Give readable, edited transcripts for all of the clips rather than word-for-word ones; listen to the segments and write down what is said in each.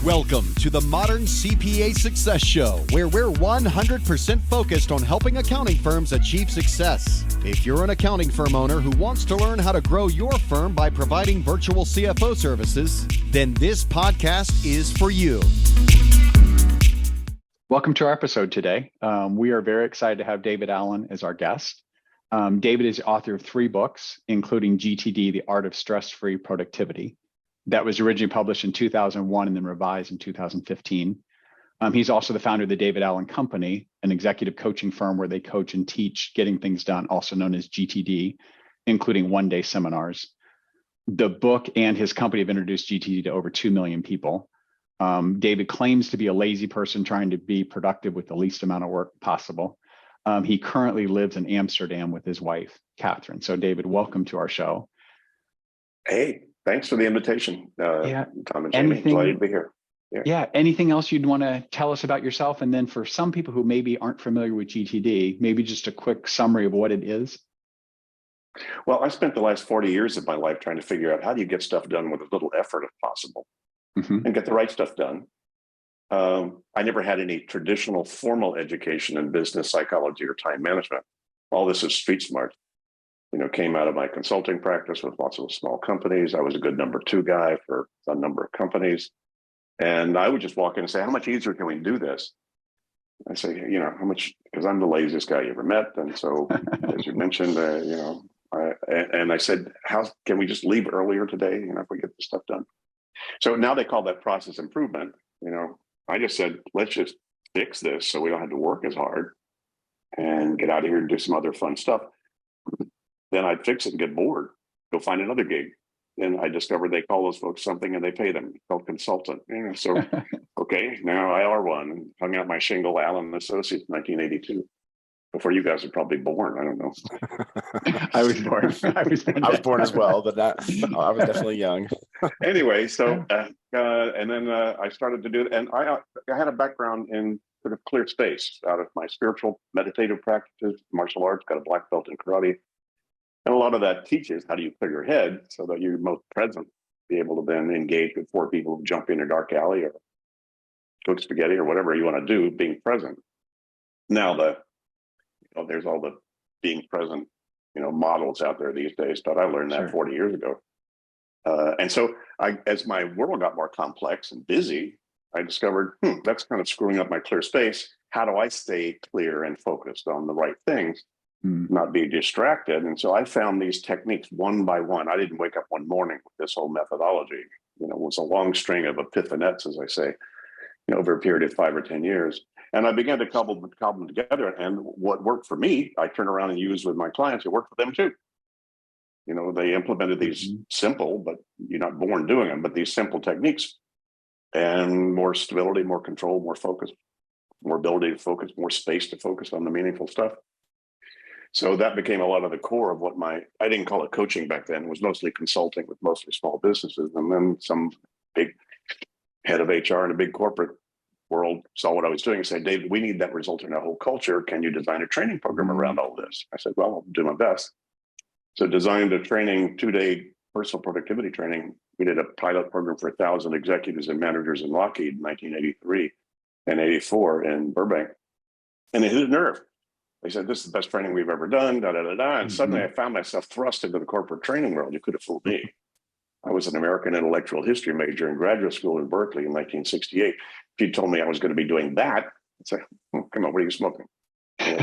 Welcome to the Modern CPA Success Show, where we're 100% focused on helping accounting firms achieve success. If you're an accounting firm owner who wants to learn how to grow your firm by providing virtual CFO services, then this podcast is for you. Welcome to our episode today. We are very excited to have David Allen as our guest. David is the author of 3 books, including GTD, The Art of Stress-Free Productivity. That was originally published in 2001 and then revised in 2015. He's also the founder of the David Allen Company, an executive coaching firm where they coach and teach getting things done, also known as GTD, including one-day seminars. The book and his company have introduced GTD to over 2 million people. David claims to be a lazy person trying to be productive with the least amount of work possible. He currently lives in Amsterdam with his wife, Catherine. So David, welcome to our show. Hey, thanks for the invitation, Tom and Jamie. Glad to be here. Yeah. Anything else you'd want to tell us about yourself? And then for some people who maybe aren't familiar with GTD, maybe just a quick summary of what it is. Well, I spent the last 40 years of my life trying to figure out how do you get stuff done with as little effort as possible and get the right stuff done. I never had any traditional formal education in business psychology or time management. All this is street smart. Came out of my consulting practice with lots of small companies. I was a good number 2 guy for a number of companies. And I would just walk in and say, how much easier can we do this? I say, how much, because I'm the laziest guy you ever met. And so, as you mentioned, I said, how can we just leave earlier today, if we get this stuff done? So now they call that process improvement. I just said, let's just fix this so we don't have to work as hard and get out of here and do some other fun stuff. Then I'd fix it and get bored, go find another gig. And I discovered they call those folks something and they pay them, called consultant. So, okay, now I are one. Hung out my shingle, Allen & Associates, 1982. Before you guys were probably born, I don't know. I was born. I was born as well, but I was definitely young. Anyway, so, and then I started to do it. And I had a background in sort of clear space out of my spiritual meditative practices, martial arts, got a black belt in karate. And a lot of that teaches how do you clear your head so that you're most present, be able to then engage with 4 people who jump in a dark alley or cook spaghetti or whatever you want to do, being present. Now, there's all the being present, models out there these days, but I learned that 40 years ago. And so as my world got more complex and busy, I discovered, that's kind of screwing up my clear space. How do I stay clear and focused on the right things? Not be distracted. And so I found these techniques one by one. I didn't wake up one morning with this whole methodology. It was a long string of epiphanettes, as I say, over a period of 5 or 10 years. And I began to cobble them together. And what worked for me, I turn around and use with my clients. It worked for them too. They implemented these simple, but you're not born doing them, but these simple techniques and more stability, more control, more focus, more ability to focus, more space to focus on the meaningful stuff. So that became a lot of the core of what I didn't call it coaching back then. It was mostly consulting with mostly small businesses. And then some big head of HR in a big corporate world saw what I was doing and said, David, we need that result in our whole culture. Can you design a training program around all this? I said, well, I'll do my best. So designed a 2-day personal productivity training. We did a pilot program for 1,000 executives and managers in Lockheed in 1983 and 84 in Burbank. And it hit a nerve. They said, this is the best training we've ever done, And suddenly I found myself thrust into the corporate training world. You could have fooled me. I was an American intellectual history major in graduate school in Berkeley in 1968. If you'd told me I was going to be doing that, I'd say, come on, what are you smoking?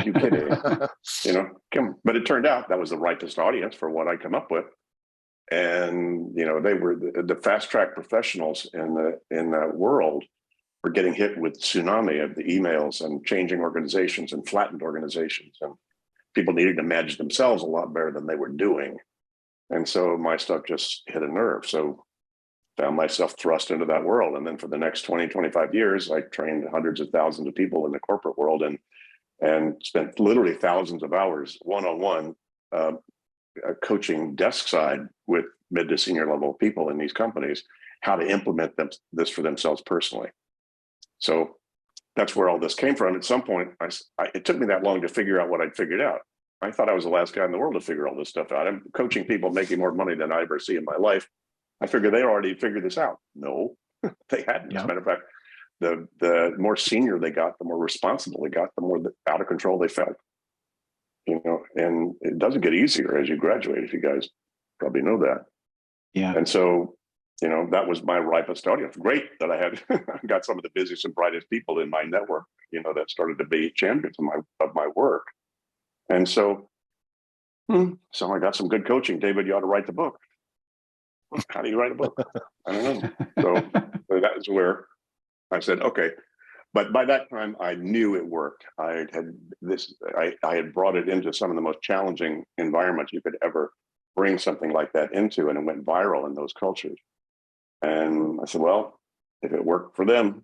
You kidding? Come. But it turned out that was the ripest audience for what I come up with. And, they were the fast track professionals in the world were getting hit with tsunami of the emails and changing organizations and flattened organizations. And people needed to manage themselves a lot better than they were doing. And so my stuff just hit a nerve. So found myself thrust into that world. And then for the next 20, 25 years, I trained hundreds of thousands of people in the corporate world and spent literally thousands of hours one-on-one coaching desk side with mid to senior level people in these companies, how to implement this for themselves personally. So that's where all this came from. At some point, it took me that long to figure out what I'd figured out. I thought I was the last guy in the world to figure all this stuff out. I'm coaching people making more money than I ever see in my life. I figured they already figured this out. No, They hadn't. As Yeah. a matter of fact, the more senior they got, the more responsible they got, the more out of control they felt. And it doesn't get easier as you graduate, if you guys probably know that. Yeah. And so, that was my ripest audience. Great that I had got some of the busiest and brightest people in my network, that started to be champions of my work. And so I got some good coaching. David, you ought to write the book. How do you write a book? I don't know. So that was where I said, okay. But by that time, I knew it worked. I had brought it into some of the most challenging environments you could ever bring something like that into, and it went viral in those cultures. And I said, well, if it worked for them,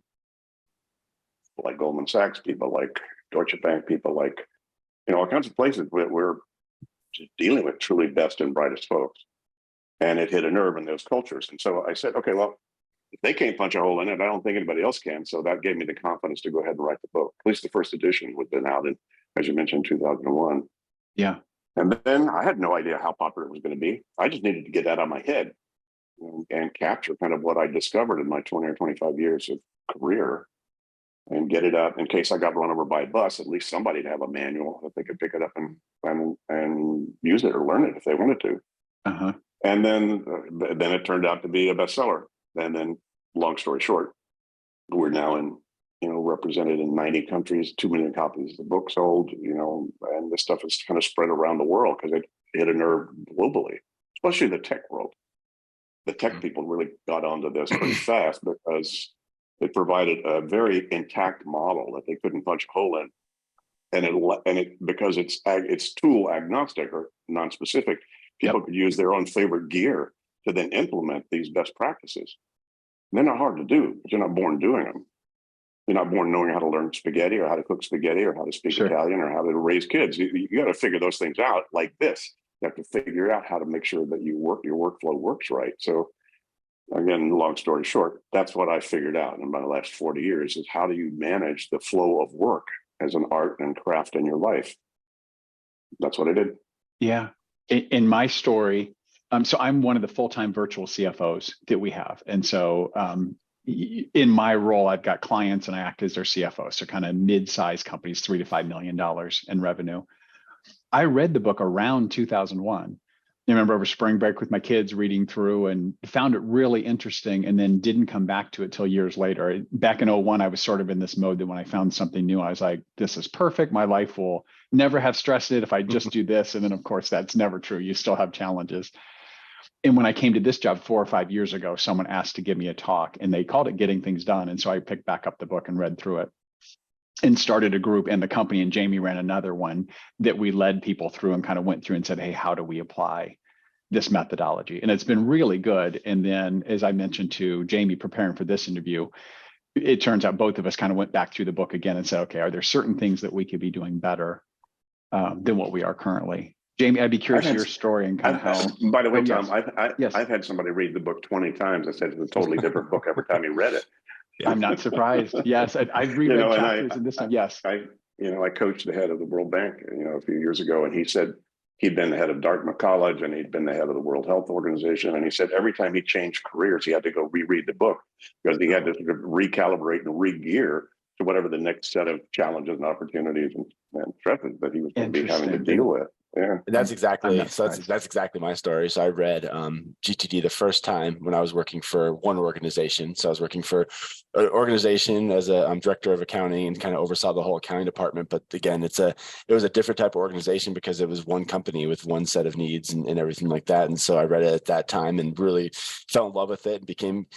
like Goldman Sachs, people like Deutsche Bank, people like, all kinds of places where we're just dealing with truly best and brightest folks. And it hit a nerve in those cultures. And so I said, okay, well, if they can't punch a hole in it, I don't think anybody else can. So that gave me the confidence to go ahead and write the book. At least the first edition would have been out in, as you mentioned, 2001. Yeah. And then I had no idea how popular it was going to be. I just needed to get that out of my head and capture kind of what I discovered in my 20 or 25 years of career and get it up in case I got run over by a bus. At least somebody'd have a manual that they could pick it up and use it or learn it if they wanted to. Uh-huh. And then it turned out to be a bestseller. And then, long story short, we're now represented in 90 countries, 2 million copies of the book sold, and this stuff is kind of spread around the world because it hit a nerve globally, especially the tech world. The tech people really got onto this pretty fast because it provided a very intact model that they couldn't punch a hole in. And because it's tool agnostic or non-specific, people could use their own favorite gear to then implement these best practices. And they're not hard to do, but you're not born doing them. You're not born knowing how to learn spaghetti or how to cook spaghetti or how to speak Italian or how to raise kids. You got to figure those things out like this. You have to figure out how to make sure that your workflow works right. So again, long story short, that's what I figured out in my last 40 years is how do you manage the flow of work as an art and craft in your life? That's what I did. Yeah. In my story, so I'm one of the full-time virtual CFOs that we have. And so in my role, I've got clients and I act as their CFO. So kind of mid-sized companies, $3 to $5 million in revenue. I read the book around 2001. I remember over spring break with my kids reading through and found it really interesting and then didn't come back to it till years later. Back in 2001, I was sort of in this mode that when I found something new, I was like, this is perfect. My life will never have stressed it if I just do this. And then of course, that's never true. You still have challenges. And when I came to this job 4 or 5 years ago, someone asked to give me a talk and they called it Getting Things Done. And so I picked back up the book and read through it and started a group and the company, and Jamie ran another one that we led people through and kind of went through and said, hey, how do we apply this methodology? And it's been really good. And then as I mentioned to Jamie preparing for this interview, it turns out both of us kind of went back through the book again and said, okay, are there certain things that we could be doing better than what we are currently? Jamie, I'd be curious your story and kind of how. By the way, Tom, yes. I've had somebody read the book 20 times. I said it's a totally different book every time he read it. I'm not surprised. Yes, I've reread chapters and this one. Yes, I coached the head of the World Bank, a few years ago, and he said he'd been the head of Dartmouth College and he'd been the head of the World Health Organization, and he said every time he changed careers, he had to go reread the book because he had to sort of recalibrate and re-gear to whatever the next set of challenges and opportunities and stresses that he was going to be having to deal with. Yeah, that's exactly that's exactly my story. So I read GTD the first time when I was working for one organization. So I was working for an organization as a director of accounting and kind of oversaw the whole accounting department. But again, it was a different type of organization because it was one company with one set of needs and everything like that. And so I read it at that time and really fell in love with it and became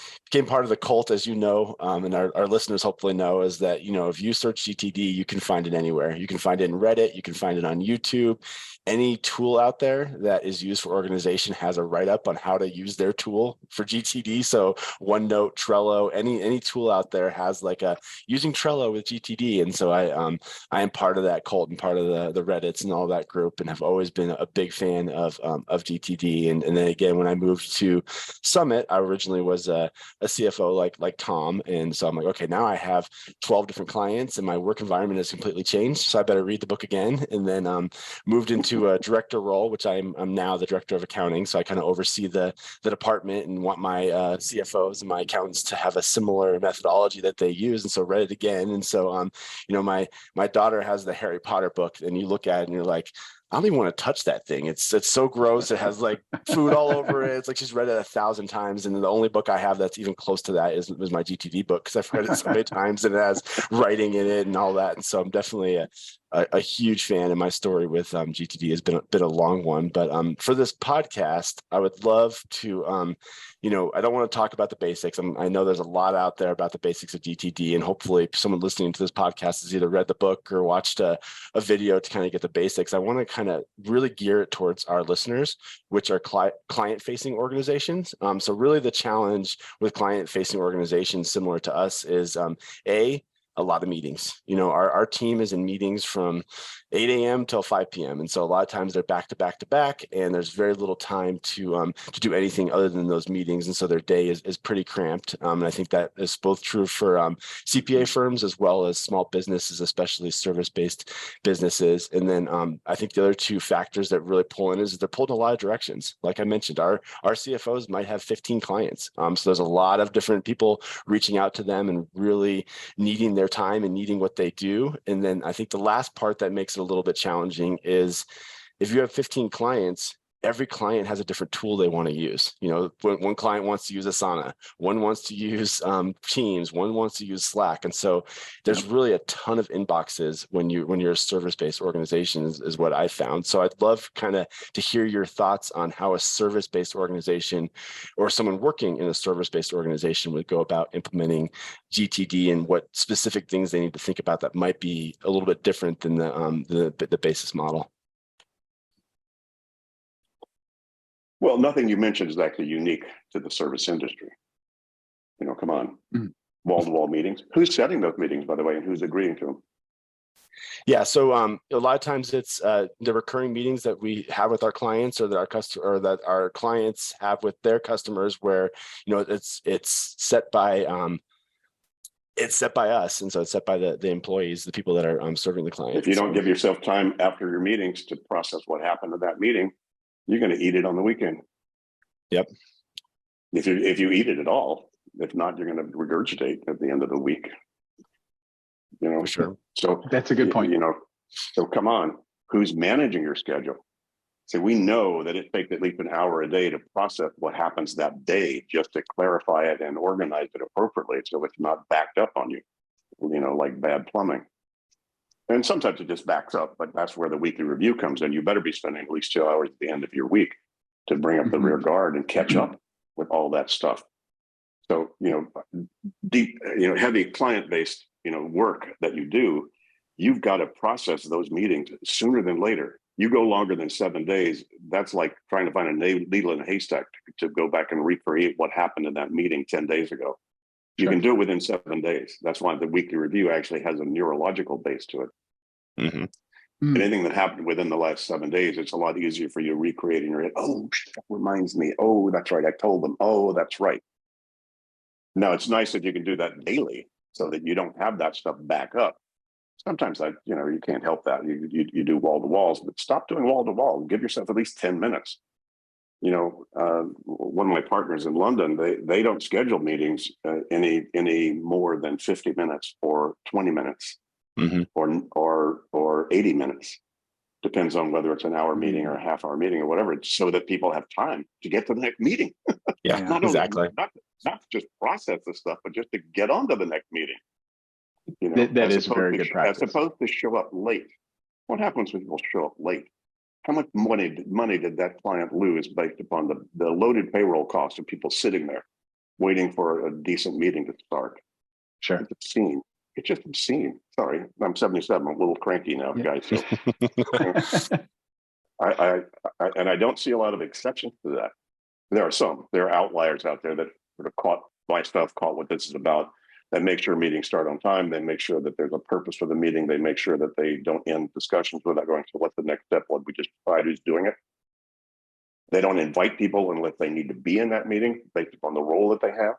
part of the cult, as you know, and our listeners hopefully know, is that if you search GTD, you can find it anywhere. You can find it in Reddit, you can find it on YouTube. Any tool out there that is used for organization has a write-up on how to use their tool for GTD. So OneNote, Trello, any tool out there has like a using Trello with GTD. And so I am part of that cult and part of the Reddits and all that group, and have always been a big fan of GTD. And then again, when I moved to Summit, I originally was a CFO like Tom. And so I'm like, okay, now I have 12 different clients and my work environment has completely changed. So I better read the book again. And then moved into into a director role, which I'm now the director of accounting. So I kind of oversee the department and want my CFOs and my accountants to have a similar methodology that they use. And so read it again. And so, you know, my daughter has the Harry Potter book, and you look at it and you're like, I don't even want to touch that thing. It's so gross. It has like food all over it. It's like she's read it 1,000 times. And the only book I have that's even close to that is my GTD book, because I've read it so many times and it has writing in it and all that. And so I'm definitely a huge fan, and my story with GTD has been a long one. But for this podcast, I would love to, you know, I don't want to talk about the basics. I know there's a lot out there about the basics of GTD, and hopefully someone listening to this podcast has either read the book or watched a video to kind of get the basics. I want to kind of really gear it towards our listeners, which are client-facing organizations. So really the challenge with client-facing organizations similar to us is a lot of meetings. You know, our team is in meetings from 8 a.m. till 5 p.m. And so a lot of times they're back to back to back, and there's very little time to do anything other than those meetings. And so their day is pretty cramped. And I think that is both true for CPA firms as well as small businesses, especially service-based businesses. And then I think the other two factors that really pull in is they're pulled in a lot of directions. Like I mentioned, our CFOs might have 15 clients. So there's a lot of different people reaching out to them and really needing their time and needing what they do. And then I think the last part that makes it a little bit challenging is if you have 15 clients, every client has a different tool they want to use. You know, one client wants to use Asana, one wants to use Teams, one wants to use Slack. And so there's really a ton of inboxes when you're a service-based organization is what I found. So I'd love kind of to hear your thoughts on how a service-based organization or someone working in a service-based organization would go about implementing GTD and what specific things they need to think about that might be a little bit different than the basis model. Well, nothing you mentioned is actually unique to the service industry. You know, come on, wall-to-wall meetings. Who's setting those meetings, by the way, and who's agreeing to them? Yeah, so a lot of times it's the recurring meetings that we have with our clients, or that our clients have with their customers, where you know it's set by us, and so it's set by the employees, the people that are serving the client. If you don't give yourself time after your meetings to process what happened at that meeting, you're going to eat it on the weekend. Yep. If you eat it at all, if not, you're going to regurgitate at the end of the week. You know, for sure. So that's a good point. You know, so come on, who's managing your schedule? So we know that it takes at least an hour a day to process what happens that day, just to clarify it and organize it appropriately, so it's not backed up on you. You know, like bad plumbing. And sometimes it just backs up, but that's where the weekly review comes in. You better be spending at least 2 hours at the end of your week to bring up the rear guard and catch up with all that stuff. So, you know, deep, you know, heavy client-based, you know, work that you do, you've got to process those meetings sooner than later. You go longer than 7 days, that's like trying to find a needle in a haystack to go back and recreate what happened in that meeting 10 days ago. You can do it within 7 daes. That's why the weekly review actually has a neurological base to it. Anything that happened within the last 7 days, it's a lot easier for you to recreate in your head. Oh, that reminds me. Oh, that's right. I told them. Oh, that's right. Now, it's nice that you can do that daily so that you don't have that stuff back up. Sometimes you know, you can't help that. You do wall to walls, but stop doing wall to wall. Give yourself at least 10 minutes. You know, one of my partners in London, they don't schedule meetings any more than 50 minutes or 20 minutes or 80 minutes. Depends on whether it's an hour meeting or a half-hour meeting or whatever, so that people have time to get to the next meeting. Yeah, exactly. Not just process the stuff, but just to get on to the next meeting. You know, that is very good practice. As opposed to show up late. What happens when people show up late? How much money did that client lose based upon the loaded payroll cost of people sitting there waiting for a decent meeting to start? Sure. It's obscene. It's just obscene. Sorry, I'm 77. I'm a little cranky now, guys. So I don't see a lot of exceptions to that. There are some. There are outliers out there that sort of caught what this is about. They make sure meetings start on time. They make sure that there's a purpose for the meeting. They make sure that they don't end discussions without going, so what's the next step? What we just tried, who's doing it? They don't invite people unless they need to be in that meeting based upon the role that they have.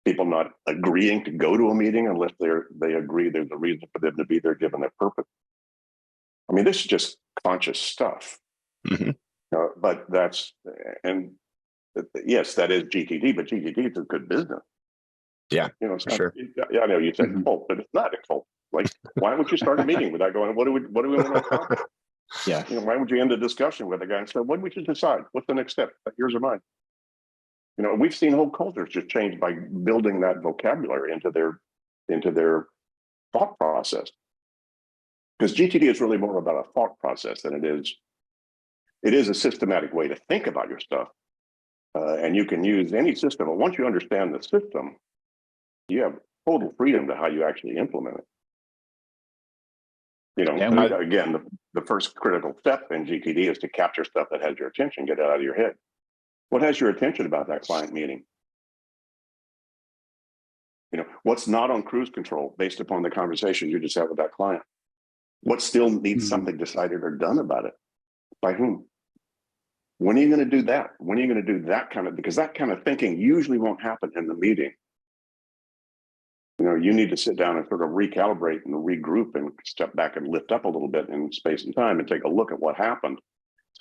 People not agreeing to go to a meeting unless they agree there's a reason for them to be there given their purpose. I mean, this is just conscious stuff. But that's, and yes, that is GTD, but GTD is a good business. Yeah, It's not, sure. yeah, I know you said cult, but it's not a cult. Like, why would you start a meeting without going, what do we want to accomplish? Yes. Why would you end a discussion with a guy and say, what do we should decide? What's the next step? Yours or mine? We've seen whole cultures just change by building that vocabulary into their thought process. Because GTD is really more about a thought process than it is a systematic way to think about your stuff. And you can use any system, but once you understand the system, you have total freedom to how you actually implement it. Again, the first critical step in GTD is to capture stuff that has your attention, get it out of your head. What has your attention about that client meeting? What's not on cruise control based upon the conversation you just had with that client? What still needs something decided or done about it? By whom? When are you going to do that? When are you going to do that because that kind of thinking usually won't happen in the meeting. You need to sit down and sort of recalibrate and regroup and step back and lift up a little bit in space and time and take a look at what happened.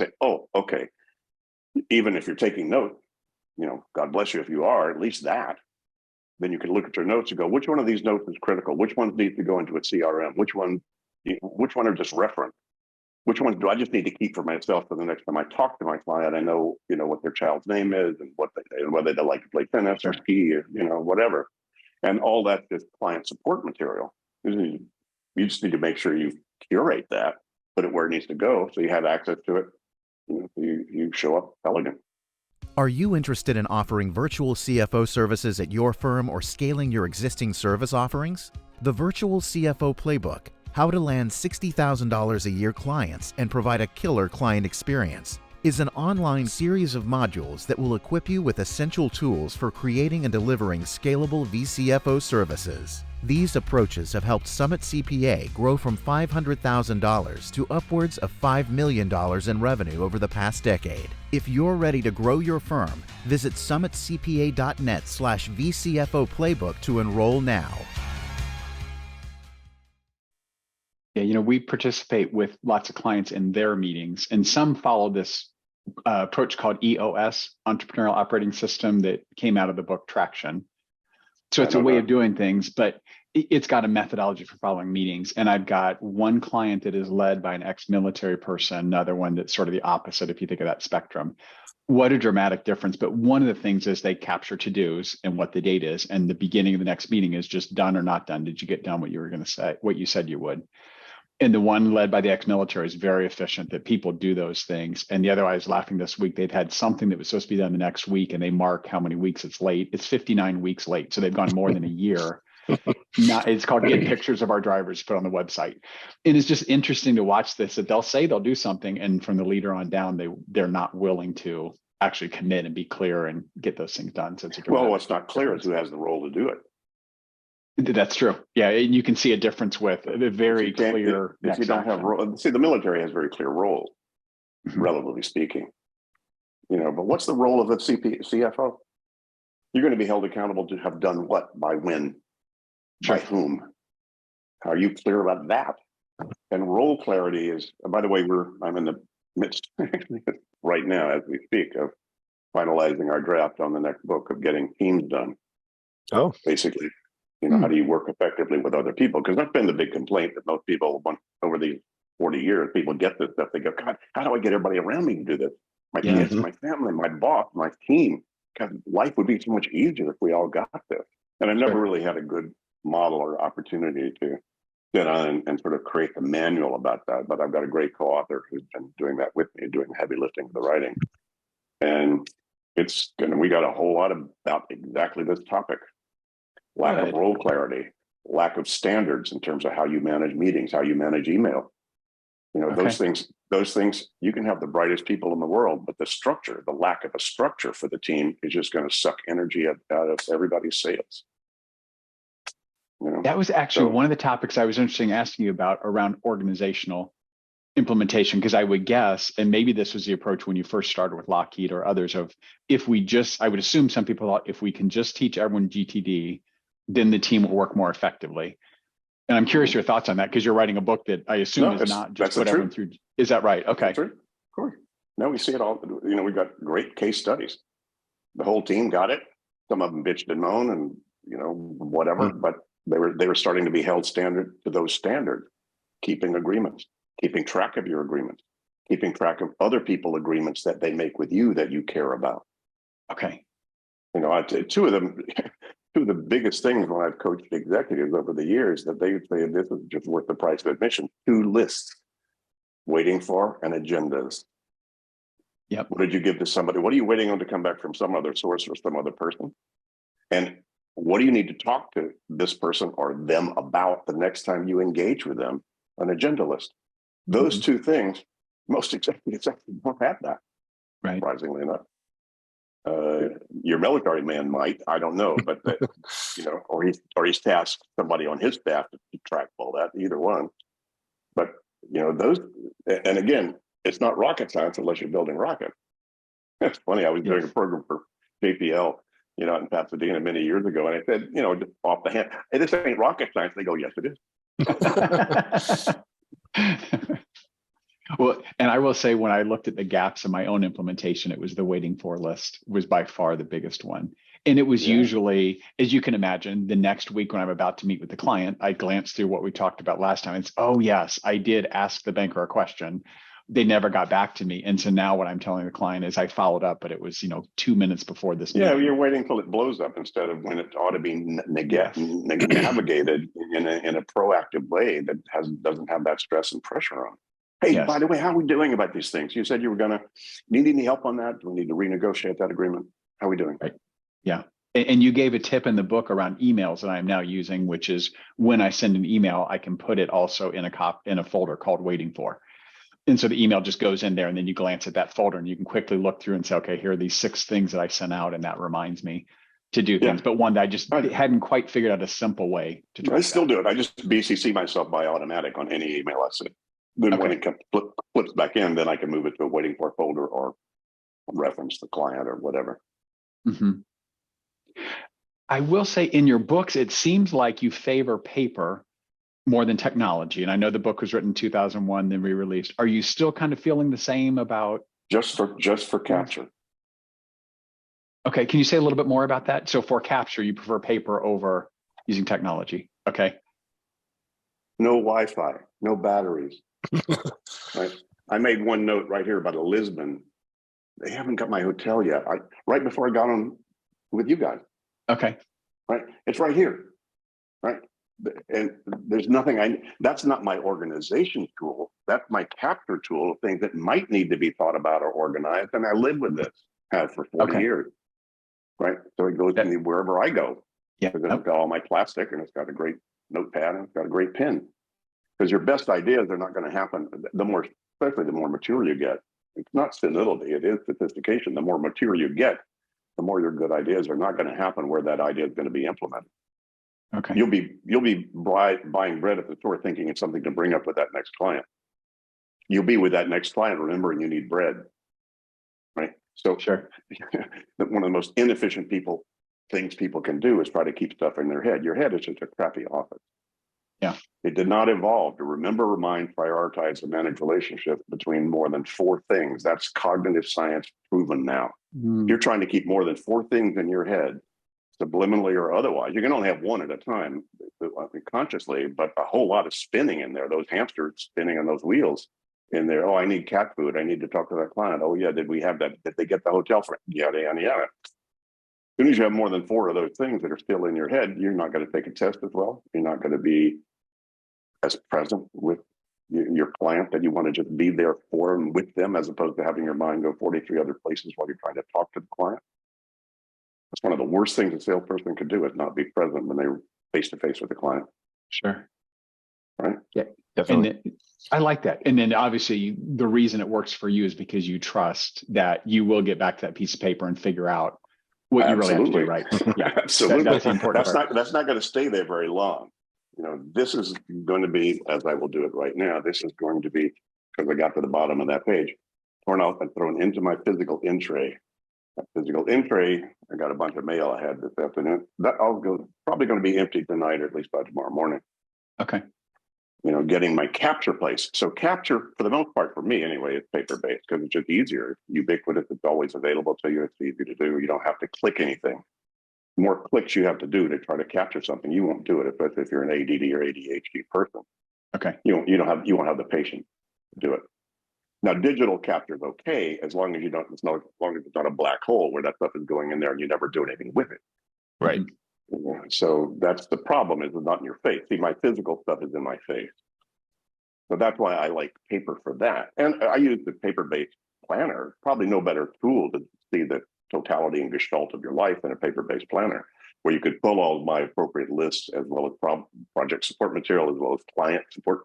Say, oh, okay. Even if you're taking notes, God bless you if you are, at least that. Then you can look at your notes and go, which one of these notes is critical? Which ones need to go into a CRM? Which one are just reference? Which ones do I just need to keep for myself for the next time I talk to my client? I know, what their child's name is and whether they like to play tennis or ski or, whatever. And all that is client support material. You just need to make sure you curate that, put it where it needs to go so you have access to it. You show up elegant. Are you interested in offering virtual CFO services at your firm or scaling your existing service offerings? The Virtual CFO Playbook, How to Land $60,000 a Year Clients and Provide a Killer Client Experience, is an online series of modules that will equip you with essential tools for creating and delivering scalable VCFO services. These approaches have helped Summit CPA grow from $500,000 to upwards of $5 million in revenue over the past decade. If you're ready to grow your firm, visit summitcpa.net/VCFO Playbook to enroll now. Yeah, we participate with lots of clients in their meetings, and some follow this approach called EOS, Entrepreneurial Operating System, that came out of the book Traction. So it's a way of doing things, but it's got a methodology for following meetings. And I've got one client that is led by an ex-military person, another one that's sort of the opposite if you think of that spectrum. What a dramatic difference. But one of the things is they capture to-dos and what the date is. And the beginning of the next meeting is just done or not done. Did you get done what you were going to say, what you said you would? And the one led by the ex-military is very efficient that people do those things. And the other, I was laughing this week, they've had something that was supposed to be done the next week and they mark how many weeks it's late. It's 59 weeks late. So they've gone more than a year. It's called Get Pictures of Our Drivers, put on the website. And it's just interesting to watch this, that they'll say they'll do something. And from the leader on down, they're not willing to actually commit and be clear and get those things done. So what's not clear is who has the role to do it. That's true. Yeah, you can see a difference with a very clear. If you don't have role, see, the military has very clear roles, relatively speaking. But what's the role of a CFO? You're going to be held accountable to have done what, by when, by whom. Are you clear about that? And role clarity is. By the way, I'm in the midst right now as we speak of finalizing our draft on the next book of getting teams done. Oh, basically. How do you work effectively with other people? Because that's been the big complaint that most people over these 40 years, people get this stuff. They go, God, how do I get everybody around me to do this? My kids, my family, my boss, my team. God, life would be so much easier if we all got this. And I've never really had a good model or opportunity to sit on and sort of create the manual about that. But I've got a great co-author who's been doing that with me, doing the heavy lifting of the writing. And we got a whole lot about exactly this topic. Lack of role clarity, lack of standards in terms of how you manage meetings, how you manage email. Those things, you can have the brightest people in the world, but the lack of a structure for the team is just going to suck energy out of everybody's sails. That was actually one of the topics I was interested in asking you about around organizational implementation, because I would guess, and maybe this was the approach when you first started with Lockheed or others, I would assume some people thought if we can just teach everyone GTD, then the team will work more effectively. And I'm curious your thoughts on that, because you're writing a book that I assume is not just put everyone through. Is that right? Okay. Of course. No, we see it all. You know, we've got great case studies. The whole team got it. Some of them bitched and moaned and, you know, whatever, but they were starting to be held standard to those standards, keeping agreements, keeping track of your agreements, keeping track of other people agreements that they make with you that you care about. Okay. You know, two of the biggest things when I've coached executives over the years that they would say, this is just worth the price of admission, 2 lists, waiting for and agendas. Yep. What did you give to somebody? What are you waiting on to come back from some other source or some other person? And what do you need to talk to this person or them about the next time you engage with them? An agenda list. Those 2 things, most executives actually don't have that, Right. surprisingly enough. Your military man might, I don't know, but you know, or he's tasked somebody on his staff to track all that, either one. But you know, those, and again, it's not rocket science unless you're building rockets. It's funny, I was doing a program for JPL, you know, in Pasadena many years ago, and I said, you know, just off the hand, hey, this ain't rocket science. They go, yes, it is. Well, and I will say, when I looked at the gaps in my own implementation, it was the waiting for list was by far the biggest one. And it was usually, as you can imagine, the next week when I'm about to meet with the client, I glance through what we talked about last time. It's, oh, yes, I did ask the banker a question. They never got back to me. And so now what I'm telling the client is I followed up, but it was, you know, 2 minutes before this meeting. Yeah, you're waiting till it blows up instead of when it ought to be navigated in a proactive way that doesn't have that stress and pressure on it. Hey, by the way, how are we doing about these things? You said you were going to need any help on that? Do we need to renegotiate that agreement? How are we doing? Right. Yeah. And you gave a tip in the book around emails that I'm now using, which is when I send an email, I can put it also in a folder called waiting for. And so the email just goes in there, and then you glance at that folder and you can quickly look through and say, okay, here are these 6 things that I sent out. And that reminds me to do things, but one that I just hadn't quite figured out a simple way to try. I still do it. I just BCC myself by automatic on any email I send. Then when it flips back in, then I can move it to a waiting for folder or reference the client or whatever. Mm-hmm. I will say, in your books, it seems like you favor paper more than technology. And I know the book was written in 2001, then re-released. Are you still kind of feeling the same about? Just for capture. Okay. Can you say a little bit more about that? So for capture, you prefer paper over using technology. Okay. No Wi-Fi, no batteries. Right. I made one note right here about a Lisbon. They haven't got my hotel yet. Right before I got on with you guys. Okay. Right. It's right here. Right. And there's nothing that's not my organization tool. That's my capture tool of things that might need to be thought about or organized. And I live with this, have for 40 years. Right. So it goes to me wherever I go. Yeah. Because it's got all my plastic, and it's got a great notepad, and it's got a great pen. Because your best ideas are not going to happen. Especially the more mature you get. It's not senility, it is sophistication. The more mature you get, the more your good ideas are not going to happen where that idea is going to be implemented. Okay. You'll be buying bread at the store thinking it's something to bring up with that next client. You'll be with that next client remembering you need bread. Right. So sure. One of the most inefficient things people can do is try to keep stuff in their head. Your head is just a crappy office. Yeah. It did not evolve to remember, remind, prioritize, and manage relationships between more than 4 things. That's cognitive science proven now. You're trying to keep more than 4 things in your head, subliminally or otherwise. You can only have one at a time consciously, but a whole lot of spinning in there, those hamsters spinning on those wheels in there. Oh, I need cat food. I need to talk to that client. Oh yeah, did we have that? Did they get the hotel for it? Yada, yada, yada. As soon as you have more than 4 of those things that are still in your head, you're not going to take a test as well. You're not going to be as present with your client that you want to just be there for and with them, as opposed to having your mind go 43 other places while you're trying to talk to the client. That's one of the worst things a salesperson could do, is not be present when they're face to face with the client. Sure. Right? Yeah, definitely. And I like that. And then obviously the reason it works for you is because you trust that you will get back to that piece of paper and figure out what you really have to do, right? Yeah, absolutely. That's the important part. That's not going to stay there very long. You know, this is going to be, as I will do it right now, this is going to be, because I got to the bottom of that page, torn off and thrown into my physical in tray. That physical in tray, I got a bunch of mail I had this afternoon. That probably going to be empty tonight, or at least by tomorrow morning. Okay. getting my capture place. So capture, for the most part, for me anyway, is paper-based because it's just easier. It's ubiquitous. It's always available to you. It's easy to do. You don't have to click anything. The more clicks you have to do to try to capture something, you won't do it, especially if you're an ADD or ADHD person. Okay. You won't have the patience to do it. Now, digital capture is okay as long as as long as it's not a black hole where that stuff is going in there and you never do anything with it. Right. So that's the problem, is it's not in your face. See, my physical stuff is in my face. So that's why I like paper for that. And I use the paper-based planner. Probably no better tool to see the totality and gestalt of your life than a paper-based planner, where you could pull all of my appropriate lists as well as project support material, as well as client support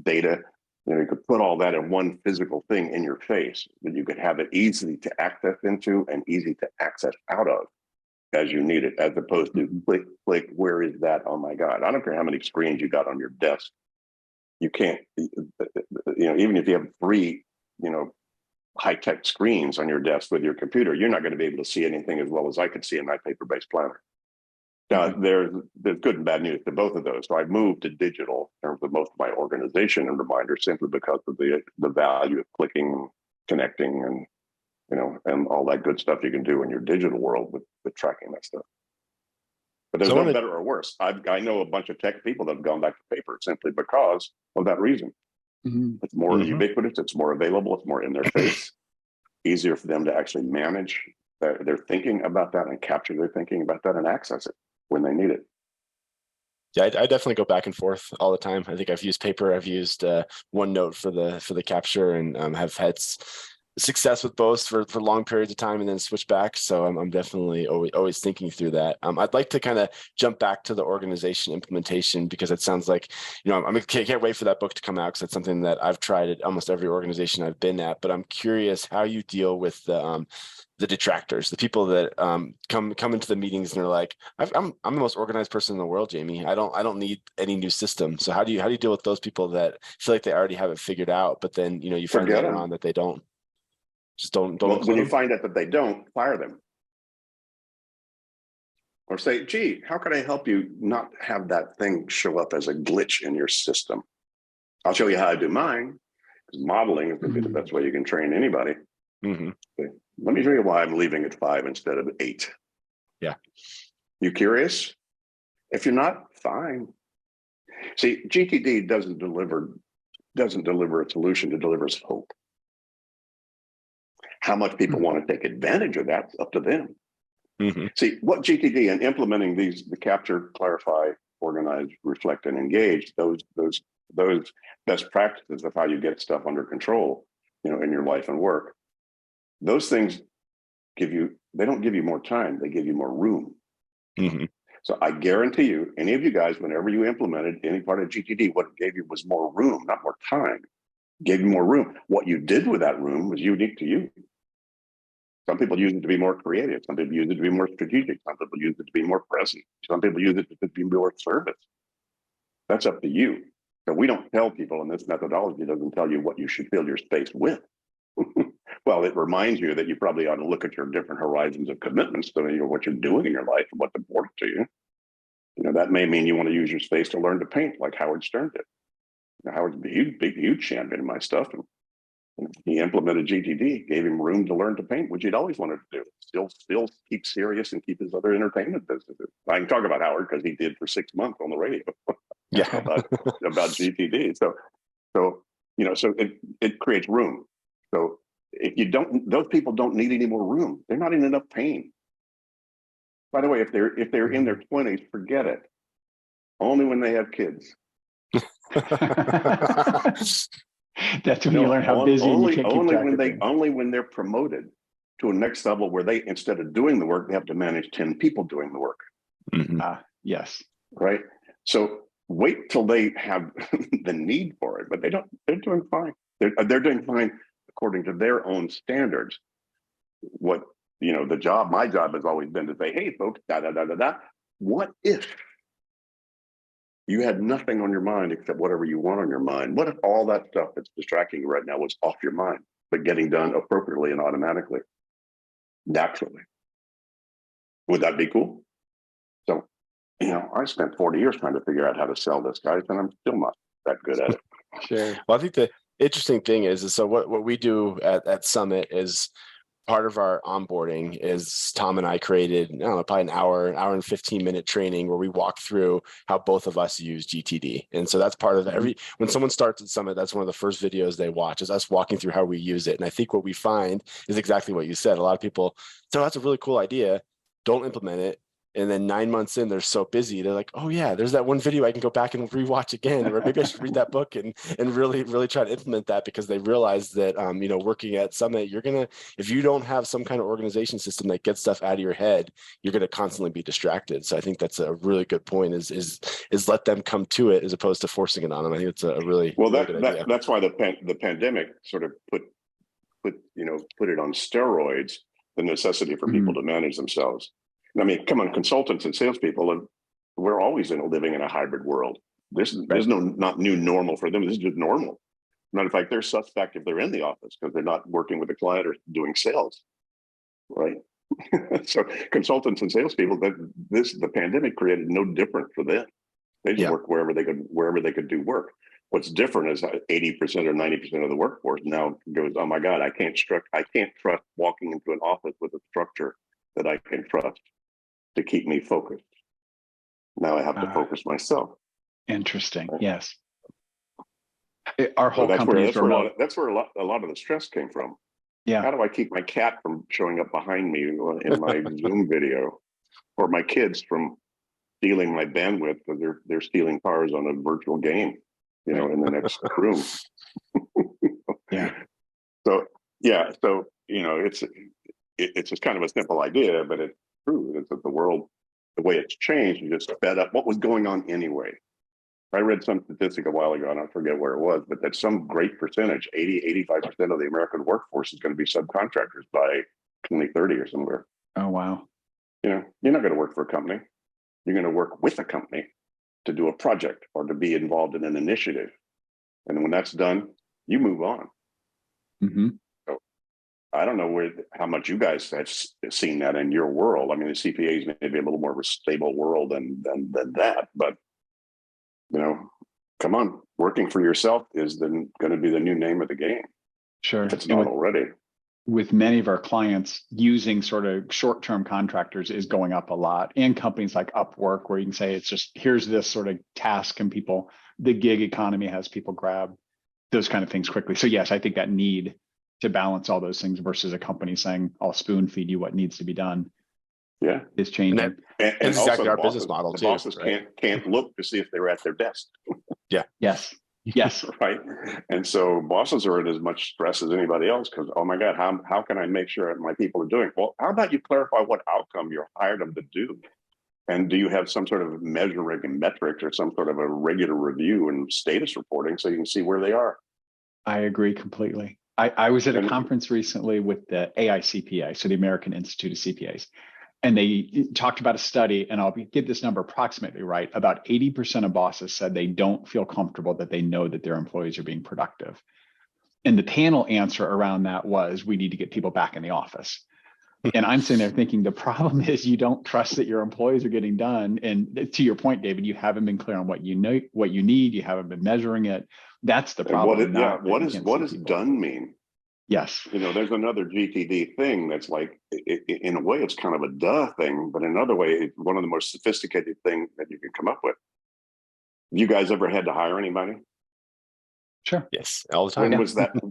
data. You could put all that in one physical thing in your face that you could have it easy to access into and easy to access out of as you need it, as opposed to click, where is that? Oh my God. I don't care how many screens you got on your desk. You can't, even if you have 3, high-tech screens on your desk with your computer, you're not going to be able to see anything as well as I could see in my paper-based planner. Now, there's good and bad news to both of those. So I've moved to digital in terms of most of my organization and reminders, simply because of the value of clicking, connecting, and and all that good stuff you can do in your digital world with tracking that stuff. But there's no better or worse. I know a bunch of tech people that have gone back to paper simply because of that reason. It's more ubiquitous, it's more available, it's more in their face, easier for them to actually manage their thinking about that and capture their thinking about that and access it when they need it. Yeah, I definitely go back and forth all the time. I think I've used paper, I've used OneNote for the capture, and have had success with both for long periods of time and then switch back. So I'm definitely always thinking through that. I'd like to kind of jump back to the organization implementation, because it sounds like, I can't wait for that book to come out, because it's something that I've tried at almost every organization I've been at. But I'm curious how you deal with the detractors, the people that come into the meetings and are like, I'm the most organized person in the world, Jamie. I don't need any new system. So how do you deal with those people that feel like they already have it figured out, but then you find later on that they don't? Just don't. Well, when you find out that they don't, fire them. Or say, gee, how can I help you not have that thing show up as a glitch in your system? I'll show you how I do mine, because modeling is going to be the best way you can train anybody. Okay. Let me show you why I'm leaving at 5 instead of 8. Yeah. You curious? If you're not, fine. See, GTD doesn't deliver a solution, it delivers hope. How much people want to take advantage of that's up to them. See, what GTD and implementing the capture, clarify, organize, reflect, and engage, those best practices of how you get stuff under control, in your life and work. Those things they don't give you more time, they give you more room. So I guarantee you, any of you guys, whenever you implemented any part of GTD, what it gave you was more room, not more time. It gave you more room. What you did with that room was unique to you. Some people use it to be more creative. Some people use it to be more strategic. Some people use it to be more present. Some people use it to be more service. That's up to you. So we don't tell people, and this methodology doesn't tell you what you should fill your space with. Well, it reminds you that you probably ought to look at your different horizons of commitments to what you're doing in your life and what's important to you. That may mean you want to use your space to learn to paint, like Howard Stern did. Howard's a huge champion of my stuff. And he implemented GTD, gave him room to learn to paint, which he'd always wanted to do. Still keep serious and keep his other entertainment businesses. I can talk about Howard because he did for 6 months on the radio. Yeah. about GTD. So it creates room. So if those people don't need any more room. They're not in enough pain. By the way, if they're in their 20s, forget it. Only when they have kids. That's when you learn how busy you can't keep track of things. Only when they're promoted to a next level where they, instead of doing the work, they have to manage 10 people doing the work. Yes. Right. So wait till they have the need for it, but they don't. They're doing fine. They're doing fine according to their own standards. My job has always been to say, hey, folks, what if you had nothing on your mind except whatever you want on your mind? What if all that stuff that's distracting you right now was off your mind, but getting done appropriately and automatically, naturally? Would that be cool? So, I spent 40 years trying to figure out how to sell this, guys, and I'm still not that good at it. Sure. Well, I think the interesting thing is so what we do at Summit is part of our onboarding is Tom and I created, I don't know, probably an hour and 15-minute training where we walk through how both of us use GTD. And so that's part of when someone starts at Summit, that's one of the first videos they watch is us walking through how we use it. And I think what we find is exactly what you said. A lot of people, so that's a really cool idea, don't implement it. And then 9 months in, they're so busy. They're like, oh yeah, there's that one video I can go back and rewatch again, or maybe I should read that book and really try to implement that, because they realize that, working at Summit, if you don't have some kind of organization system that gets stuff out of your head, you're going to constantly be distracted. So I think that's a really good point is let them come to it as opposed to forcing it on them. I think it's a really, really good idea. That's why the pandemic sort of put it on steroids, the necessity for people to manage themselves. I mean, come on, consultants and salespeople, and we're always living in a hybrid world. There's not new normal for them. This is just normal. Matter of fact, they're suspect if they're in the office because they're not working with a client or doing sales, right? So consultants and salespeople, the pandemic created no different for them. They just work wherever they could do work. What's different is 80% or 90% of the workforce now goes, oh my God, I can't trust walking into an office with a structure that I can trust to keep me focused. Now I have to focus myself. Interesting. Right? Yes. Our whole company is remote. That's where a lot of the stress came from. Yeah. How do I keep my cat from showing up behind me in my Zoom video, or my kids from stealing my bandwidth because they're stealing cars on a virtual game, in the next room. Yeah. So it's just kind of a simple idea, but it's true. It's that the world, the way it's changed, you just sped up what was going on anyway. I read some statistic a while ago, and I forget where it was, but that some great percentage, 85% of the American workforce is going to be subcontractors by 2030 or somewhere. Oh, wow. You're not going to work for a company. You're going to work with a company to do a project or to be involved in an initiative. And when that's done, you move on. Mm-hmm. I don't know how much you guys have seen that in your world. I mean, the CPAs may be a little more of a stable world than that, but come on, working for yourself is going to be the new name of the game. Sure, if it's not already. With many of our clients, using sort of short-term contractors is going up a lot, and companies like Upwork, where you can say it's just here's this sort of task, and the gig economy has people grab those kind of things quickly. So yes, I think that need to balance all those things versus a company saying, I'll spoon feed you what needs to be done. Yeah, is changing. And exactly our business model too. Bosses can't look to see if they're at their desk. Yeah. Yes. Right. And so bosses are in as much stress as anybody else because, oh my God, how can I make sure my people are doing? Well, how about you clarify what outcome you're hired them to do? And do you have some sort of measuring and metrics or some sort of a regular review and status reporting so you can see where they are? I agree completely. I was at a conference recently with the AICPA, so the American Institute of CPAs, and they talked about a study, and I'll get this number approximately right. About 80% of bosses said they don't feel comfortable that they know that their employees are being productive. And the panel answer around that was, we need to get people back in the office. And I'm sitting there thinking, the problem is you don't trust that your employees are getting done. And to your point, David, you haven't been clear on what you need. You haven't been measuring it. That's the problem. What does done mean? Yes. There's another GTD thing that's like, in a way, it's kind of a duh thing, but in another way, it's one of the most sophisticated things that you can come up with. You guys ever had to hire anybody? Sure. Yes, all the time.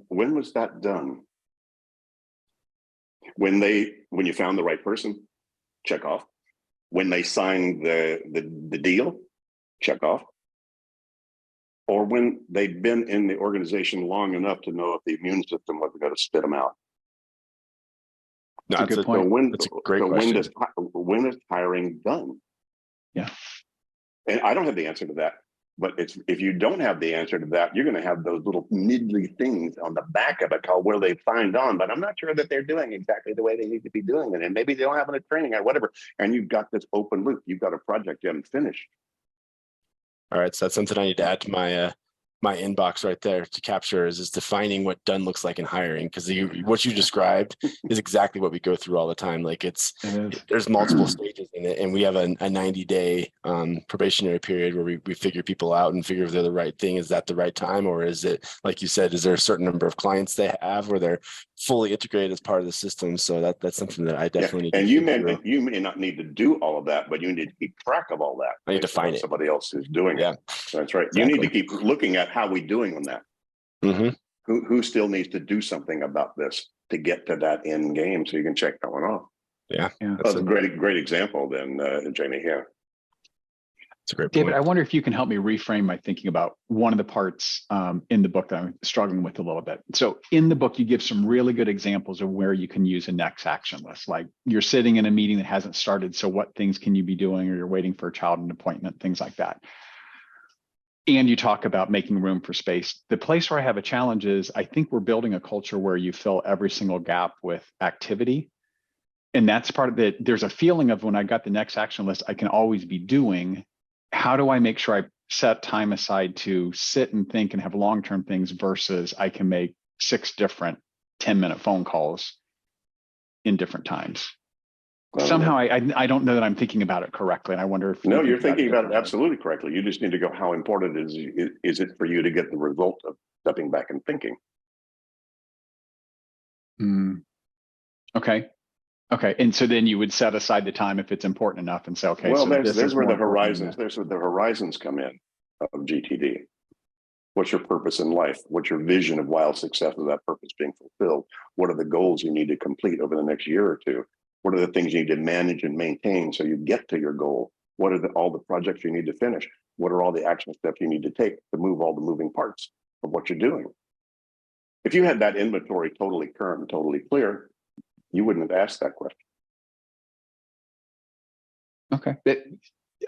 When was that done? When you found the right person, check off. When they signed the deal, check off. Or when they've been in the organization long enough to know if the immune system wasn't going to spit them out. That's a good point. That's a great question. When is hiring done? Yeah. And I don't have the answer to that. But if you don't have the answer to that, you're going to have those little niggly things on the back of it called where they've signed on, but I'm not sure that they're doing exactly the way they need to be doing it. And maybe they don't have any training or whatever. And you've got this open loop. You've got a project you haven't finished. All right. So that's something I need to add to my my inbox right there to capture is defining what done looks like in hiring, because what you described is exactly what we go through all the time. Like there's multiple stages in it, and we have a 90-day probationary period where we figure people out and figure if they're the right thing. Is that the right time, or is it, like you said, is there a certain number of clients they have where they're fully integrated as part of the system? So that's something that I definitely need to and think you may not need to do all of that, but you need to keep track of all that. I need to find it. Somebody else is doing it. That's right. Exactly. You need to keep looking at how we doing on that. Mm-hmm. Who still needs to do something about this to get to that end game so you can check that one off. Yeah. That's a great example then, Jamie. Yeah. It's a great point. David, I wonder if you can help me reframe my thinking about one of the parts in the book that I'm struggling with a little bit. So in the book, you give some really good examples of where you can use a next action list. Like you're sitting in a meeting that hasn't started, so what things can you be doing, or you're waiting for a child an appointment, things like that. And you talk about making room for space. The place where I have a challenge is I think we're building a culture where you fill every single gap with activity. And that's part of it. There's a feeling of when I got the next action list, I can always be doing. How do I make sure I set time aside to sit and think and have long-term things versus I can make 6 different 10-minute phone calls in different times? Somehow I don't know that I'm thinking about it correctly. And I wonder if you're thinking about it absolutely correctly. You just need to go, how important is it for you to get the result of stepping back and thinking? Okay. And so then you would set aside the time if it's important enough and say, okay, well, so there's where the horizons come in of GTD. What's your purpose in life? What's your vision of wild success of that purpose being fulfilled? What are the goals you need to complete over the next year or two? What are the things you need to manage and maintain so you get to your goal? What are all the projects you need to finish? What are all the action steps you need to take to move all the moving parts of what you're doing? If you had that inventory totally current and totally clear, you wouldn't have asked that question. Okay.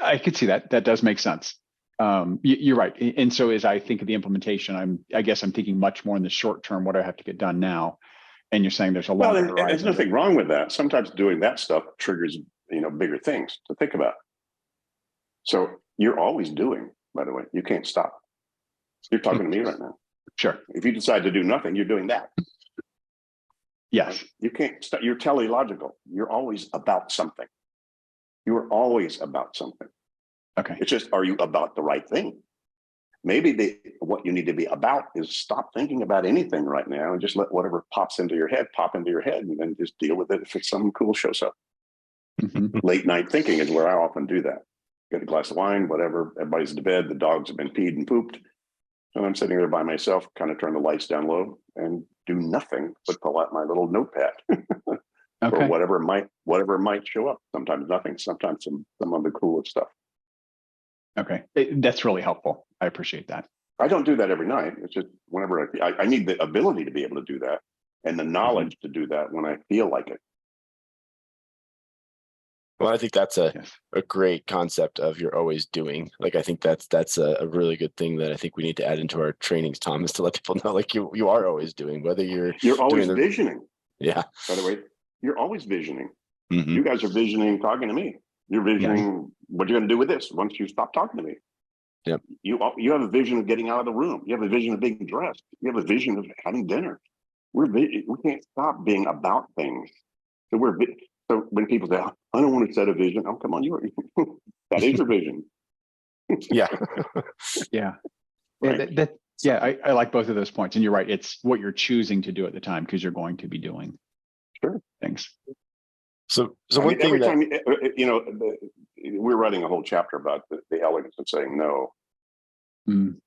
I could see that. That does make sense. You're right. And so as I think of the implementation, I guess I'm thinking much more in the short term, what do I have to get done now? And you're saying there's a longer horizon. There's nothing wrong with that. Sometimes doing that stuff triggers, bigger things to think about. So you're always doing, by the way, you can't stop. You're talking to me right now. Sure. If you decide to do nothing, you're doing that. Yes. You can't stop. You're teleological. You're always about something. You are always about something. Okay. It's just, are you about the right thing? Maybe what you need to be about is stop thinking about anything right now and just let whatever pops into your head pop into your head, and then just deal with it if it's something cool shows up. Late night thinking is where I often do that. Get a glass of wine, whatever, everybody's to bed, the dogs have been peed and pooped, and I'm sitting there by myself, kind of turn the lights down low and do nothing but pull out my little notepad or whatever might show up. Sometimes nothing, sometimes some of the coolest stuff. Okay, that's really helpful. I appreciate that. I don't do that every night. It's just whenever I need the ability to be able to do that and the knowledge to do that when I feel like it. Well, I think that's a great concept of you're always doing. Like, I think that's a really good thing that I think we need to add into our trainings, Tom, is to let people know, like, you are always doing, whether you're always visioning. Yeah. By the way, you're always visioning. You guys are visioning talking to me. You're visioning what you're going to do with this once you stop talking to me. Yep. You have a vision of getting out of the room. You have a vision of being dressed. You have a vision of having dinner. We can't stop being about things. So when people say, I don't want to set a vision. Oh, come on, that is your vision. Yeah. Yeah. Right. I like both of those points. And you're right. It's what you're choosing to do at the time because you're going to be doing things. So one thing every time, we're writing a whole chapter about the elegance of saying no. And,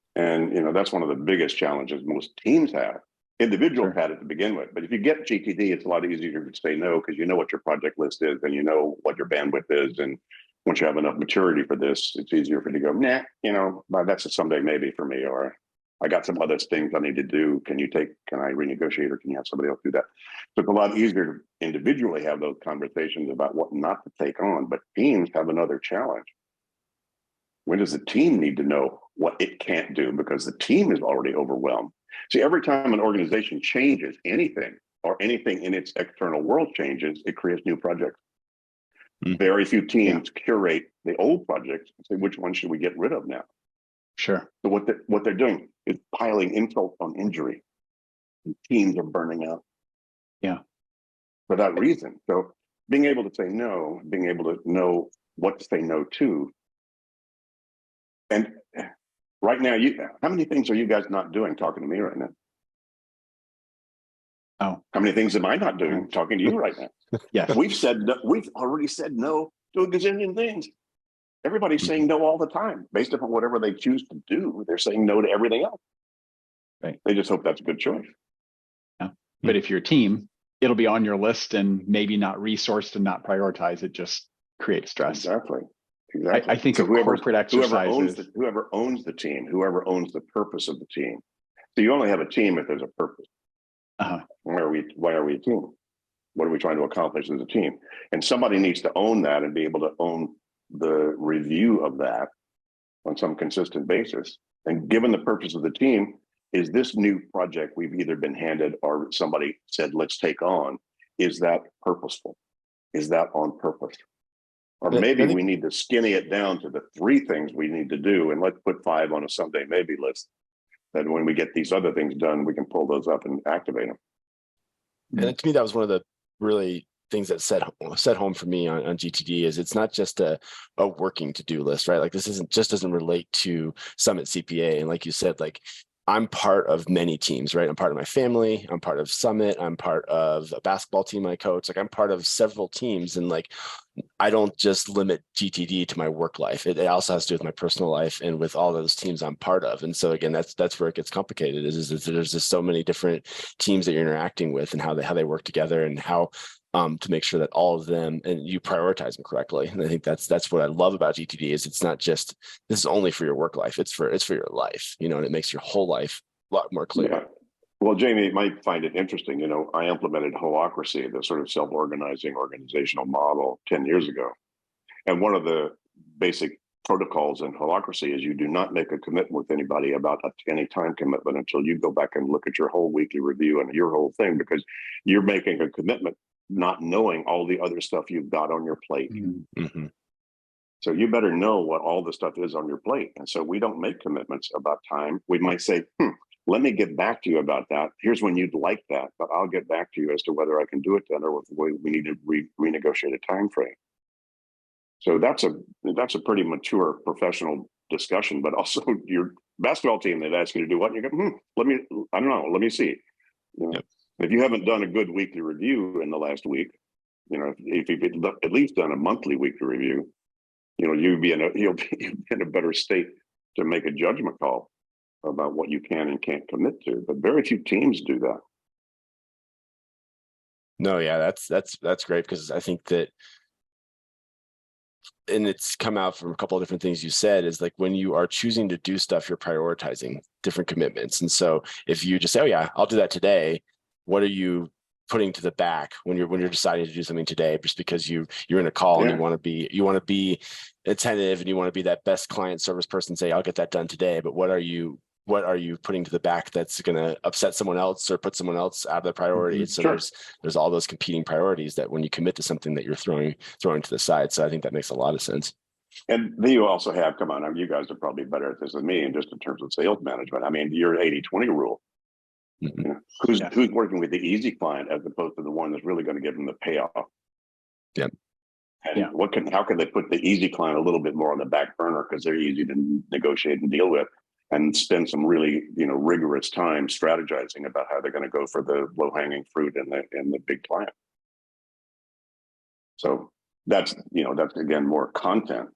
that's one of the biggest challenges most teams have. Individuals had it to begin with, but if you get GTD, it's a lot easier to say no because you know what your project list is and you know what your bandwidth is. And once you have enough maturity for this, it's easier for you to go, nah, that's a someday maybe for me, or I got some other things I need to do. Can I renegotiate, or can you have somebody else do that? So it's a lot easier to individually have those conversations about what not to take on, but teams have another challenge. When does the team need to know what it can't do because the team is already overwhelmed? See, every time an organization changes anything or anything in its external world changes, it creates new projects. Very few teams curate the old projects and say, which one should we get rid of now? Sure. So what they're doing is piling insult on injury. And teams are burning out. Yeah. For that reason. So being able to say no, being able to know what to say no to. And right now, how many things are you guys not doing talking to me right now? Oh, how many things am I not doing talking to you right now? yes. We've already said no to a gazillion things. Everybody's saying no all the time based upon whatever they choose to do. They're saying no to everything else. Right. They just hope that's a good choice. Yeah. But if you're a team, it'll be on your list and maybe not resourced and not prioritized. It just creates stress. Exactly. I think so corporate exercises. Whoever owns the team, whoever owns the purpose of the team. So you only have a team if there's a purpose. Why are we a team? What are we trying to accomplish as a team? And somebody needs to own that and be able to own the review of that on some consistent basis. And given the purpose of the team, is this new project we've either been handed or somebody said, let's take on, is that purposeful? Is that on purpose? Or maybe we need to skinny it down to the 3 things we need to do, and let's put 5 on a someday maybe list. That when we get these other things done, we can pull those up and activate them. And to me, that was one of the really things that set home for me on GTD is it's not just a working to-do list, right? Like this doesn't relate to Summit CPA. And like you said, like I'm part of many teams, right? I'm part of my family. I'm part of Summit. I'm part of a basketball team I coach. Like I'm part of several teams. And like, I don't just limit GTD to my work life. It also has to do with my personal life and with all those teams I'm part of. And so again, that's where it gets complicated is there's just so many different teams that you're interacting with and how they work together and how to make sure that all of them and you prioritize them correctly. And I think that's what I love about GTD is it's not just this is only for your work life. It's for your life, and it makes your whole life a lot more clear. Yeah. Well, Jamie might find it interesting. I implemented Holacracy, the sort of self-organizing organizational model 10 years ago. And one of the basic protocols in Holacracy is you do not make a commitment with anybody about any time commitment until you go back and look at your whole weekly review and your whole thing, because you're making a commitment not knowing all the other stuff you've got on your plate. Mm-hmm. So you better know what all the stuff is on your plate. And so we don't make commitments about time. We might say, let me get back to you about that. Here's when you'd like that, but I'll get back to you as to whether I can do it then or if we need to renegotiate a time frame. So that's a pretty mature professional discussion, but also your basketball team, they've asked you to do what? And you go, I don't know, let me see. Yep. If you haven't done a good weekly review in the last week, if you've at least done a monthly weekly review, you'll be in a better state to make a judgment call about what you can and can't commit to. But very few teams do that. No, yeah, that's great because I think that, and it's come out from a couple of different things you said, is like when you are choosing to do stuff, you're prioritizing different commitments. And so if you just say, oh yeah, I'll do that today, what are you putting to the back when you're deciding to do something today just because you're in a call and you want to be attentive and you want to be that best client service person, say I'll get that done today, but what are you putting to the back that's going to upset someone else or put someone else out of the priority? So there's all those competing priorities that when you commit to something that you're throwing to the side. So I think that makes a lot of sense. And then you also have, you guys are probably better at this than me, and just in terms of sales management, your 80-20 rule. Mm-hmm. Who's working with the easy client as opposed to the one that's really going to give them the payoff? Yeah. And how can they put the easy client a little bit more on the back burner because they're easy to negotiate and deal with, and spend some really rigorous time strategizing about how they're going to go for the low-hanging fruit and the big client. So that's again more content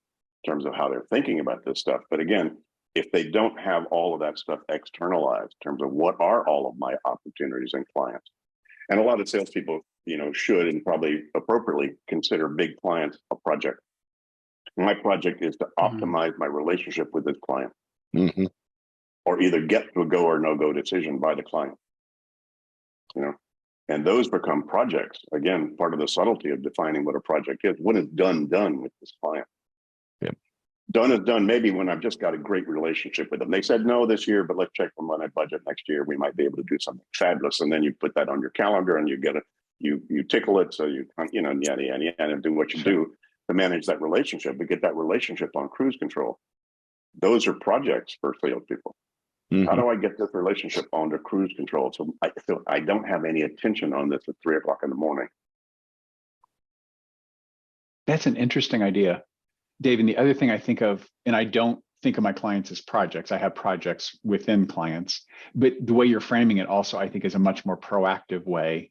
in terms of how they're thinking about this stuff. But again, if they don't have all of that stuff externalized in terms of what are all of my opportunities and clients, and a lot of salespeople, should and probably appropriately consider big clients a project. My project is to optimize my relationship with this client, or either get to a go or no go decision by the client. And those become projects. Again, part of the subtlety of defining what a project is. When it's done with this client. Yeah. Done is done maybe when I've just got a great relationship with them. They said no this year, but let's check them on my budget next year. We might be able to do something fabulous. And then you put that on your calendar and you get it, you tickle it. So yada, and do what you do to manage that relationship, but get that relationship on cruise control. those are projects for salespeople. Mhm. How do I get this relationship onto cruise control so I don't have any attention on this at 3 o'clock in the morning? That's an interesting idea, Dave. And the other thing I think of, and I don't think of my clients as projects, I have projects within clients, but the way you're framing it also, I think, is a much more proactive way.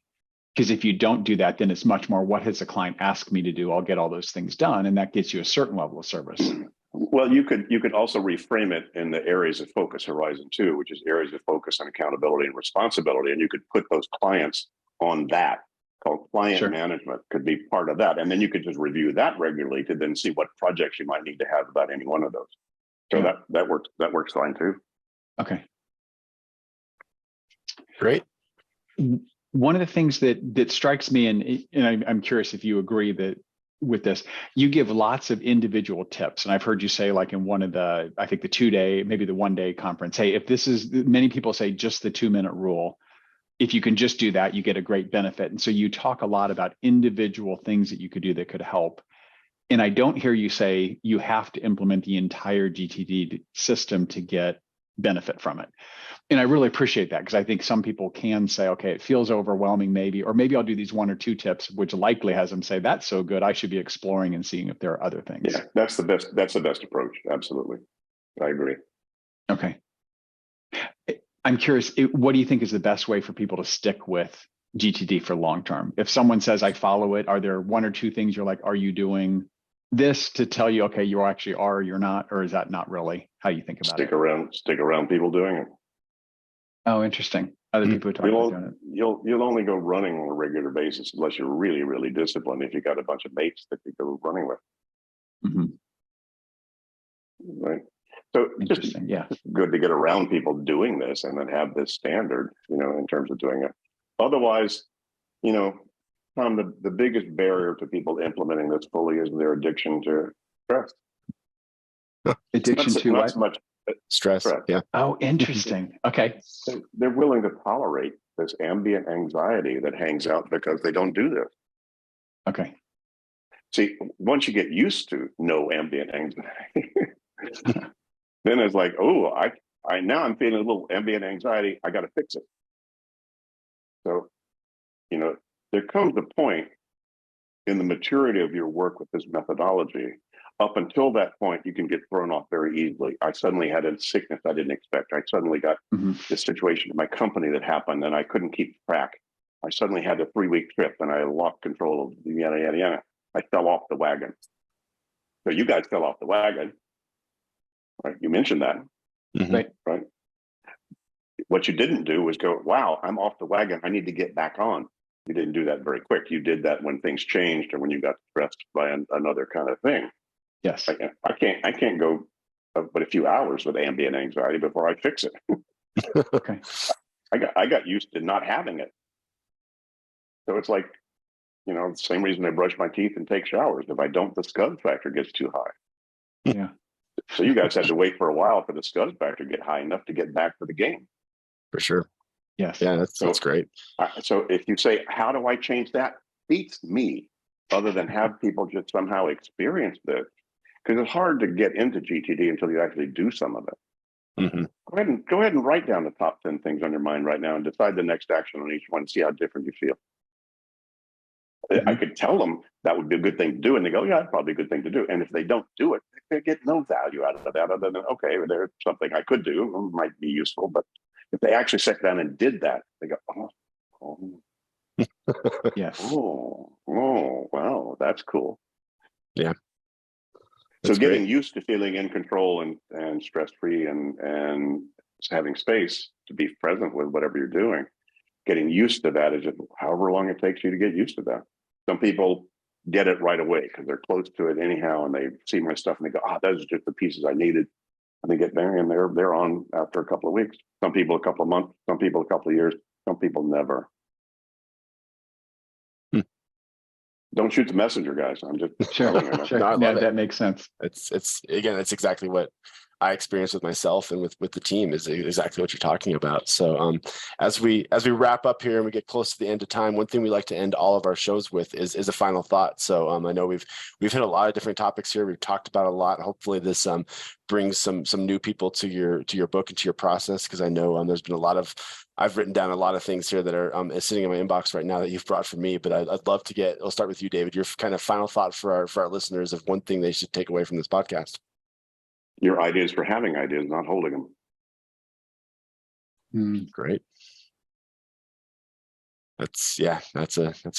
Because if you don't do that, then it's much more, what has the client asked me to do? I'll get all those things done. And that gets you a certain level of service. Well, you could also reframe it in the areas of focus, Horizon 2, which is areas of focus on accountability and responsibility. And you could put those clients on that, called client Sure. management could be part of that. And then you could just review that regularly to then see what projects you might need to have about any one of those. So Yeah. that works fine too. Okay. Great. One of the things that strikes me, and I'm curious if you agree that with this, you give lots of individual tips. And I've heard you say, like in one of the, I think the 2-day, maybe the 1-day conference, hey, if this is, many people say just the 2-minute rule, if you can just do that, you get a great benefit. And so you talk a lot about individual things that you could do that could help. And I don't hear you say you have to implement the entire GTD system to get benefit from it. And I really appreciate that, because I think some people can say, okay, it feels overwhelming maybe, or maybe I'll do these 1 or 2 tips, which likely has them say, that's so good, I should be exploring and seeing if there are other things. Yeah, that's the best approach. Absolutely. I agree. Okay. I'm curious, what do you think is the best way for people to stick with GTD for long term? If someone says, I follow it, are there 1 or 2 things you're like, are you doing this to tell you, okay, you actually are or you're not, or is that not really how you think about Stick it? around people doing it. Oh, interesting. Other people who talk about doing it. You'll only go running on a regular basis unless you're really, really disciplined. If you got a bunch of mates that you go running with, Mm-hmm. right? So just Interesting. Yeah. good to get around people doing this and then have this standard, in terms of doing it. Otherwise, Tom, the biggest barrier to people implementing this fully is their addiction to stress. Addiction to not what? so much Stress. Yeah. Oh, interesting. Okay. They're willing to tolerate this ambient anxiety that hangs out because they don't do this. Okay. See, once you get used to no ambient anxiety, then it's like, oh, I now I'm feeling a little ambient anxiety. I got to fix it. So, there comes a point in the maturity of your work with this methodology. Up until that point, you can get thrown off very easily. I suddenly had a sickness I didn't expect. I suddenly got this situation in my company that happened and I couldn't keep track. I suddenly had a 3-week trip and I lost control of yada, yada, yada. I fell off the wagon. So you guys fell off the wagon, right? You mentioned that, right? What you didn't do was go, wow, I'm off the wagon. I need to get back on. You didn't do that very quick. You did that when things changed or when you got stressed by another kind of thing. Yes. I can't go but a few hours with ambient anxiety before I fix it. Okay. I got used to not having it. So it's like, the same reason I brush my teeth and take showers. If I don't, the scud factor gets too high. Yeah. So you guys had to wait for a while for the scud factor to get high enough to get back to the game. For sure. Yes. Yeah, that's great. So if you say, how do I change that? Beats me, other than have people just somehow experience this. Because it's hard to get into GTD until you actually do some of it. Mm-hmm. Go ahead and write down the top 10 things on your mind right now and decide the next action on each one and see how different you feel. I could tell them that would be a good thing to do, and they go, yeah, that's probably a good thing to do. And if they don't do it, they get no value out of that other than, okay, there's something I could do, might be useful. But if they actually sat down and did that, they go, Yes. oh, wow, that's cool. Yeah. So getting used to feeling in control and stress-free and having space to be present with whatever you're doing, getting used to that is just however long it takes you to get used to that. Some people get it right away because they're close to it anyhow, and they see my stuff and they go, those are just the pieces I needed. And they get there and they're on after a couple of weeks. Some people a couple of months, some people a couple of years, some people never. Don't shoot the messenger, guys. I'm just sure. telling you. Sure. No, I love Yeah, it. that makes sense. It's exactly what I experienced with myself and with the team is exactly what you're talking about. So as we wrap up here and we get close to the end of time, one thing we like to end all of our shows with is a final thought. So I know we've hit a lot of different topics here. We've talked about a lot. Hopefully this brings some new people to your book and to your process, because I know there's been I've written down a lot of things here that are sitting in my inbox right now that you've brought for me, but I'd love to I'll start with you, David, your kind of final thought for our listeners of one thing they should take away from this podcast. Your ideas for having ideas, not holding them. Great. That's a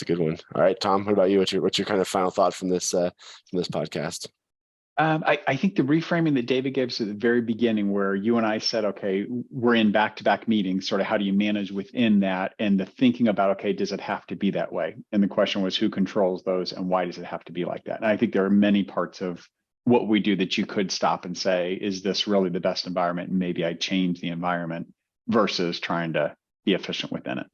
good one. All right, Tom, what about you? What's your kind of final thought from this podcast? I think the reframing that David gave us at the very beginning, where you and I said, okay, we're in back-to-back meetings, sort of how do you manage within that? And the thinking about, okay, does it have to be that way? And the question was, who controls those and why does it have to be like that? And I think there are many parts of what we do that you could stop and say, is this really the best environment? And maybe I change the environment versus trying to be efficient within it.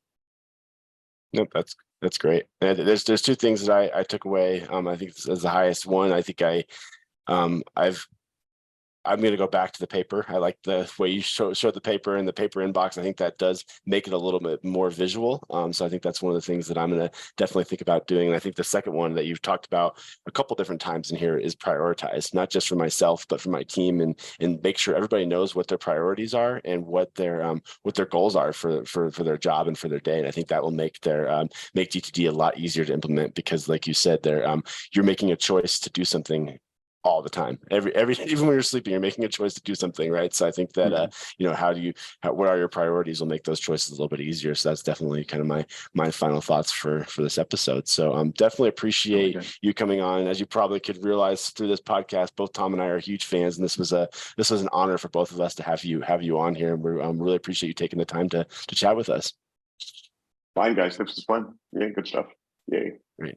Nope, that's great. There's two things that I took away. I think as the highest one, I think I'm going to go back to the paper. I like the way you show the paper and the paper inbox. I think that does make it a little bit more visual. So I think that's one of the things that I'm going to definitely think about doing. And I think the second one that you've talked about a couple different times in here is prioritize, not just for myself, but for my team, and make sure everybody knows what their priorities are and what their goals are for their job and for their day. And I think that will make make GTD a lot easier to implement, because like you said, you're making a choice to do something all the time. Every even when you're sleeping, you're making a choice to do something, right? So I think that what are your priorities will make those choices a little bit easier. So that's definitely kind of my final thoughts for this episode. So definitely appreciate you coming on. As you probably could realize through this podcast, both Tom and I are huge fans, and this was an honor for both of us to have you on here. And we really appreciate you taking the time to chat with us. Fine, guys. This was fun. Yeah, good stuff. Yay. Great.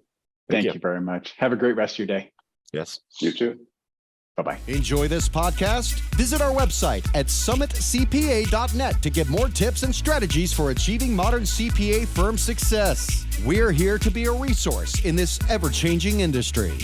Thank you very much. Have a great rest of your day. Yes. You too. Bye-bye. Enjoy this podcast? Visit our website at summitcpa.net to get more tips and strategies for achieving modern CPA firm success. We're here to be a resource in this ever-changing industry.